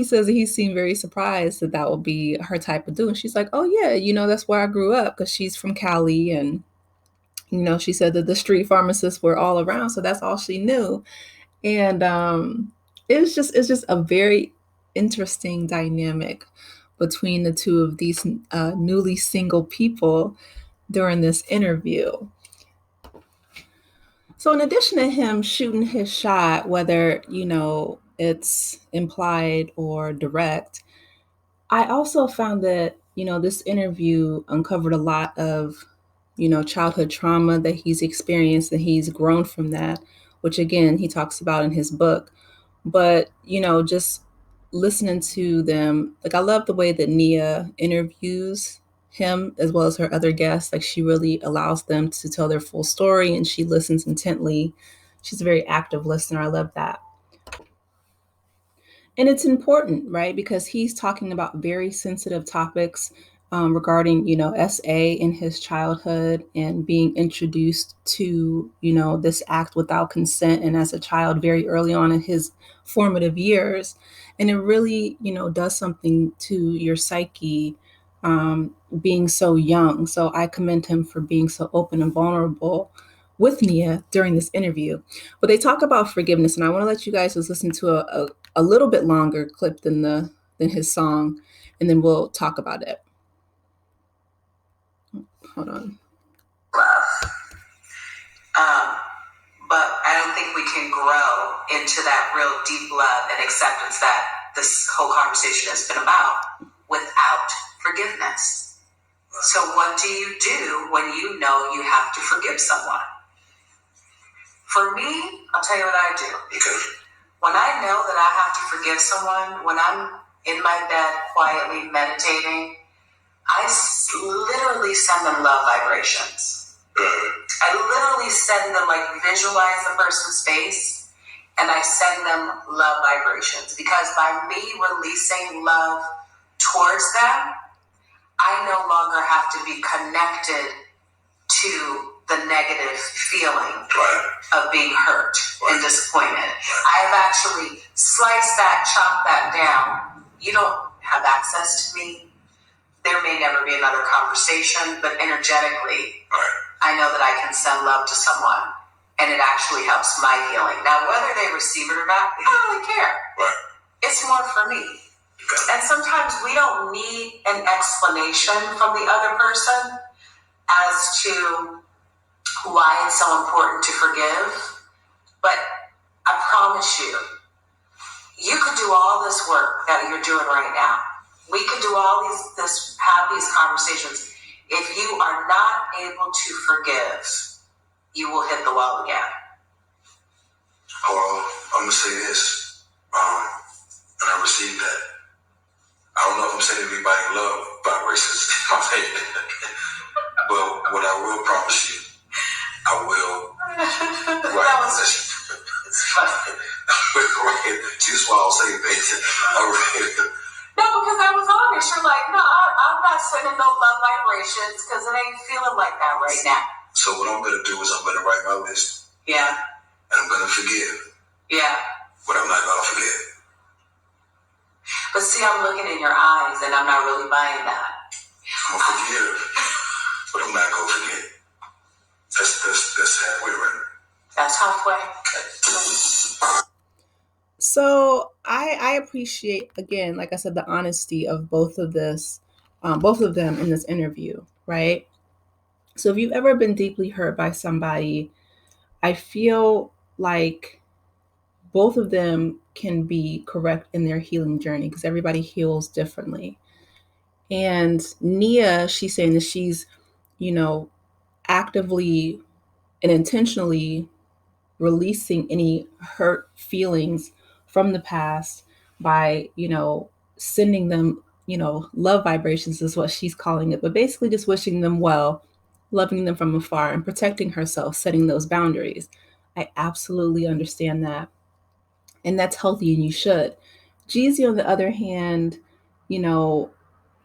says that he seemed very surprised that that would be her type of dude. And she's like, oh, yeah, that's where I grew up because she's from Cali. And, she said that the street pharmacists were all around. So that's all she knew. And it's just a very interesting dynamic between the two of these newly single people during this interview. So in addition to him shooting his shot, whether, it's implied or direct, I also found that, this interview uncovered a lot of, childhood trauma that he's experienced and he's grown from that, which again, he talks about in his book. But, just listening to them, like I love the way that Nia interviews him as well as her other guests. Like she really allows them to tell their full story and she listens intently. She's a very active listener. I love that. And it's important, right? Because he's talking about very sensitive topics regarding, SA in his childhood and being introduced to, this act without consent and as a child very early on in his formative years. And it really, does something to your psyche being so young. So I commend him for being so open and vulnerable with Nia during this interview. But they talk about forgiveness, and I want to let you guys just listen to a little bit longer clip than his song, and then we'll talk about it. Hold on. Love. But I don't think we can grow into that real deep love and acceptance that this whole conversation has been about without forgiveness. So what do you do when you know you have to forgive someone? For me, I'll tell you what I do. Okay. When I know that I have to forgive someone, when I'm in my bed quietly meditating, I literally send them love vibrations. I literally send them, visualize the person's face, and I send them love vibrations. Because by me releasing love towards them, I no longer have to be connected to the negative feeling of being hurt and disappointed. I have actually sliced that, chopped that down. You don't have access to me. There may never be another conversation, but energetically, I know that I can send love to someone, and it actually helps my healing. Now, whether they receive it or not, I don't really care. It's more for me. And sometimes we don't need an explanation from the other person as to why it's so important to forgive. But I promise you, you could do all this work that you're doing right now. We could do all have these conversations. If you are not able to forgive, you will hit the wall again. Well, I'm going to say this, and I received that. I don't know if I'm sending anybody love vibrations, but what I will promise you, I will write a session. That's why I'll say things. No, because I was honest. You're like, no, I'm not sending no love vibrations because it ain't feeling like that right now. So what I'm going to do is I'm going to write my list. Yeah. And I'm going to forgive. Yeah. But I'm not going to forget. But see, I'm looking in your eyes and I'm not really buying that. I'm going to forgive, but I'm not going to forget. That's halfway, right? That's halfway. So I appreciate, again, like I said, the honesty of both of them in this interview, right? So if you've ever been deeply hurt by somebody, I feel like both of them can be correct in their healing journey because everybody heals differently. And Nia, she's saying that she's, actively and intentionally releasing any hurt feelings from the past by, sending them, love vibrations is what she's calling it, but basically just wishing them well, loving them from afar and protecting herself, setting those boundaries. I absolutely understand that. And that's healthy and you should. Jeezy, on the other hand,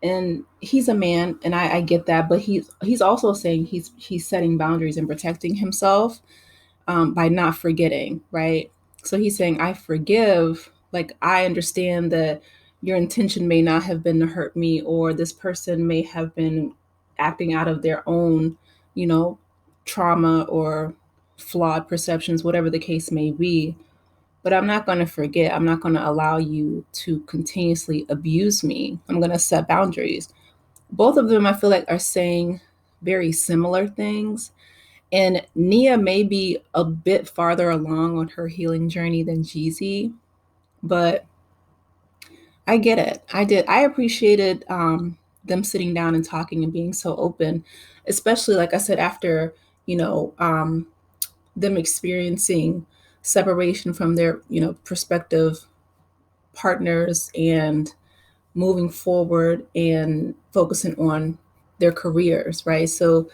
and he's a man and I get that, but he's also saying he's setting boundaries and protecting himself by not forgetting, right? So he's saying, I forgive, like I understand that your intention may not have been to hurt me, or this person may have been acting out of their own, you know, trauma or flawed perceptions, whatever the case may be. But I'm not going to forget. I'm not going to allow you to continuously abuse me. I'm going to set boundaries. Both of them, I feel like, are saying very similar things. And Nia may be a bit farther along on her healing journey than Jeezy, but I get it. I did. I appreciated them sitting down and talking and being so open, especially, like I said, after, you know, them experiencing separation from their, you know, prospective partners and moving forward and focusing on their careers, right? So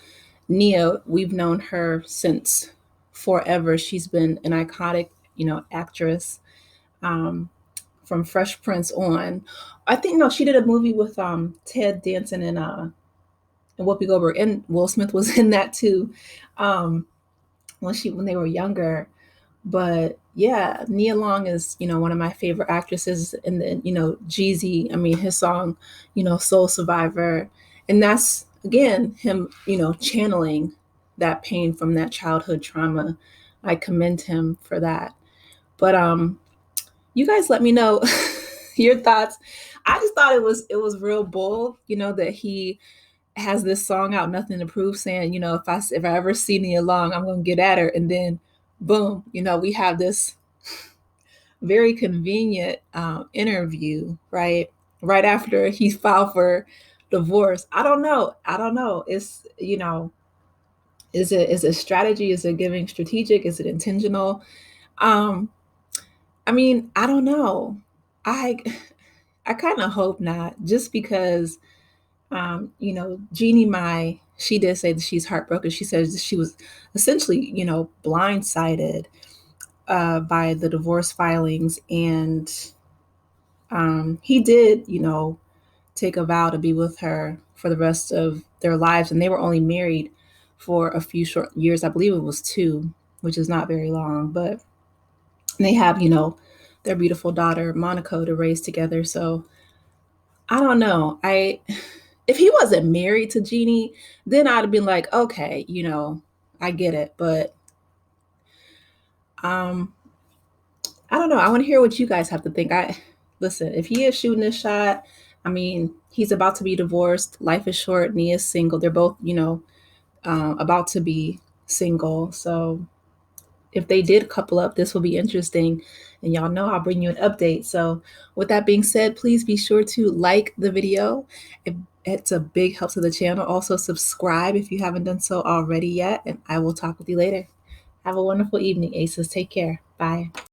Nia, we've known her since forever. She's been an iconic, you know, actress, um, from Fresh Prince on. I think no, she did a movie with Ted Danson and Whoopi Goldberg, and Will Smith was in that too. Um, when they were younger. But yeah, Nia Long is, you know, one of my favorite actresses. And then, you know, Jeezy, I mean, his song, you know, Soul Survivor. And that's, again, him, you know, channeling that pain from that childhood trauma. I commend him for that. But you guys let me know your thoughts. I just thought it was real bold, you know, that he has this song out, Nothing to Prove, saying, you know, if I ever see Nia Long, I'm gonna get at her. And then boom, you know, we have this very convenient interview, right after he filed for divorce. I don't know. It's, you know, is it strategy? Is it giving strategic? Is it intentional? um I mean, I don't know. I kind of hope not, just because you know, Jeannie Mai, she did say that she's heartbroken. She says that she was essentially, you know, blindsided by the divorce filings. And he did, you know, take a vow to be with her for the rest of their lives. And they were only married for a few short years. I believe it was 2, which is not very long. But they have, you know, their beautiful daughter, Monaco, to raise together. So I don't know. If he wasn't married to Jeannie, then I'd have been like, okay, you know, I get it. But um, I don't know. I want to hear what you guys have to think. I listen. If he is shooting this shot, I mean, he's about to be divorced. Life is short. Nia's single. They're both, you know, about to be single. So if they did couple up, this will be interesting. And y'all know I'll bring you an update. So with that being said, please be sure to like the video. It's a big help to the channel. Also subscribe if you haven't done so already yet. And I will talk with you later. Have a wonderful evening, Aces. Take care. Bye.